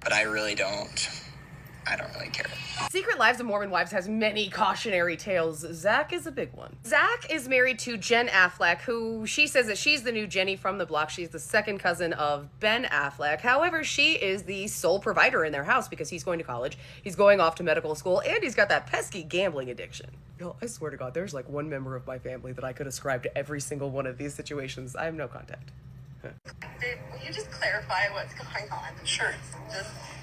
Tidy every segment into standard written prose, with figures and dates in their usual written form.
but I don't really care. Secret Lives of Mormon Wives has many cautionary tales. Zach is a big one. Zach is married to Jen Affleck, who she says that she's the new Jenny from the block. She's the second cousin of Ben Affleck. However, she is the sole provider in their house because he's going to college, he's going off to medical school, and he's got that pesky gambling addiction. Yo, I swear to God, there's like one member of my family that I could ascribe to every single one of these situations. I have no contact. Will you just clarify what's going on? Sure.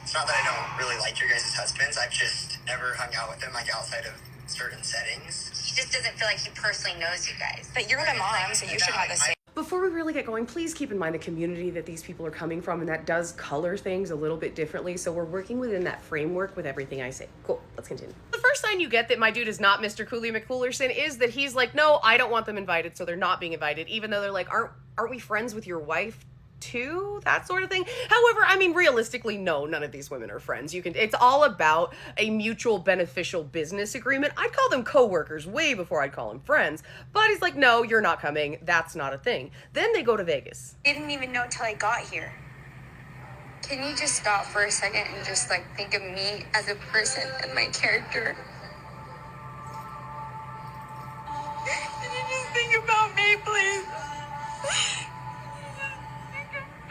It's not that I don't really like your guys' husbands. I've just never hung out with them like outside of certain settings. He just doesn't feel like he personally knows you guys. But you're the mom, so you should have the same. Before we really get going, please keep in mind the community that these people are coming from, and that does color things a little bit differently, so we're working within that framework with everything I say. Cool, let's continue. The first sign you get that my dude is not Mr. Cooley McCoolerson is that he's like, no, I don't want them invited, so they're not being invited, even though they're like, aren't we friends with your wife too? That sort of thing. However, I mean, realistically, no, none of these women are friends. It's all about a mutual beneficial business agreement. I'd call them co-workers way before I'd call them friends. But he's like, no, you're not coming. That's not a thing. Then they go to Vegas. I didn't even know until I got here. Can you just stop for a second and just like think of me as a person and my character? Can you just think about me, please?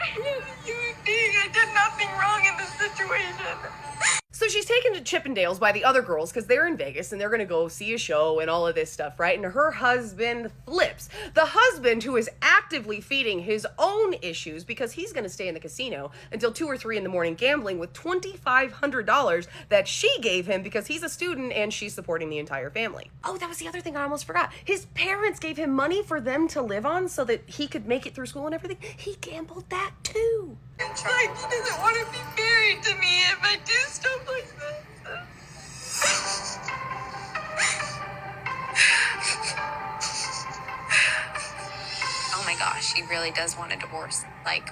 I did nothing wrong in this situation. So she's taken to Chippendales by the other girls because they're in Vegas and they're going to go see a show and all of this stuff, right? And her husband flips. The husband who is actively feeding his own issues because he's going to stay in the casino until 2 or 3 in the morning gambling with $2,500 that she gave him because he's a student and she's supporting the entire family. Oh, that was the other thing I almost forgot. His parents gave him money for them to live on so that he could make it through school and everything. He gambled that too. It's like he doesn't want to be married to me if I do stuff like that. Oh my gosh, he really does want a divorce. Like,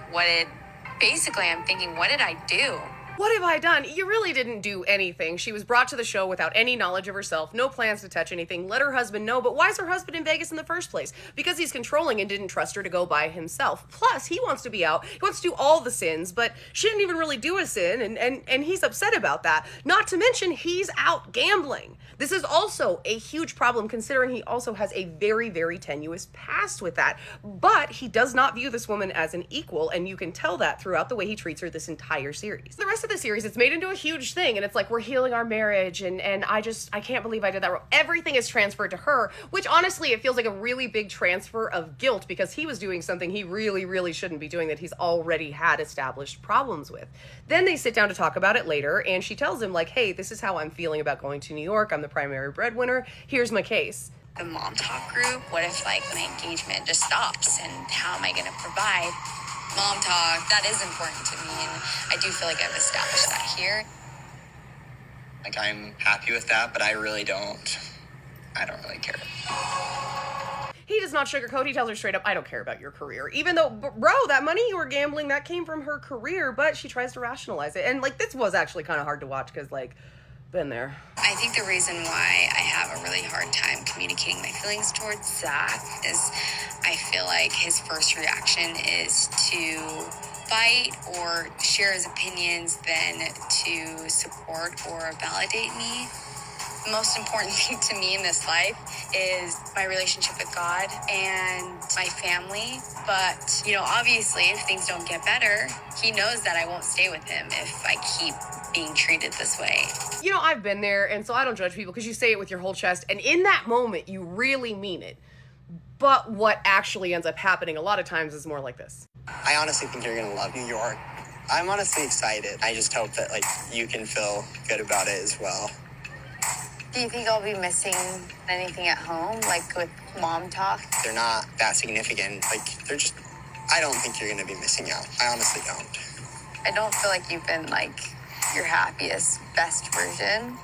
basically I'm thinking, what did I do? What have I done? You really didn't do anything. She was brought to the show without any knowledge of herself, no plans to touch anything, let her husband know, but why is her husband in Vegas in the first place? Because he's controlling and didn't trust her to go by himself. Plus, he wants to be out, he wants to do all the sins, but she didn't even really do a sin, and he's upset about that. Not to mention, he's out gambling. This is also a huge problem considering he also has a very, very tenuous past with that. But he does not view this woman as an equal, and you can tell that throughout the way he treats her this entire series. The rest of the series, it's made into a huge thing, and it's like, we're healing our marriage, and I can't believe I did that wrong. Everything is transferred to her, which honestly, it feels like a really big transfer of guilt because he was doing something he really, really shouldn't be doing that he's already had established problems with. Then they sit down to talk about it later, and she tells him like, hey, this is how I'm feeling about going to New York. I'm the primary breadwinner. Here's my case. The mom talk group, what if like my engagement just stops and how am I going to provide? Mom talk, that is important to me, and I do feel like I've established that here. Like, I'm happy with that, but I don't really care. He does not sugarcoat. He tells her straight up, I don't care about your career. Even though, bro, that money you were gambling, that came from her career, but she tries to rationalize it. And like, this was actually kind of hard to watch because like, been there. I think the reason why I have a really hard time communicating my feelings towards Zach is I feel like his first reaction is to fight or share his opinions than to support or validate me. The most important thing to me in this life is my relationship with God and my family. But, obviously, if things don't get better, he knows that I won't stay with him if I keep being treated this way. I've been there, and so I don't judge people because you say it with your whole chest, and in that moment, you really mean it. But what actually ends up happening a lot of times is more like this. I honestly think you're going to love New York. I'm honestly excited. I just hope that, you can feel good about it as well. Do you think I'll be missing anything at home, like with mom talk? They're not that significant. I don't think you're going to be missing out. I honestly don't. I don't feel like you've been, your happiest, best version.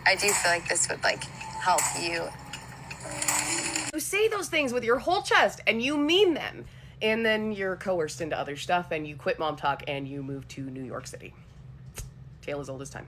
I do feel like this would, help you. You say those things with your whole chest, and you mean them. And then you're coerced into other stuff, and you quit mom talk, and you move to New York City. Tale as old as time.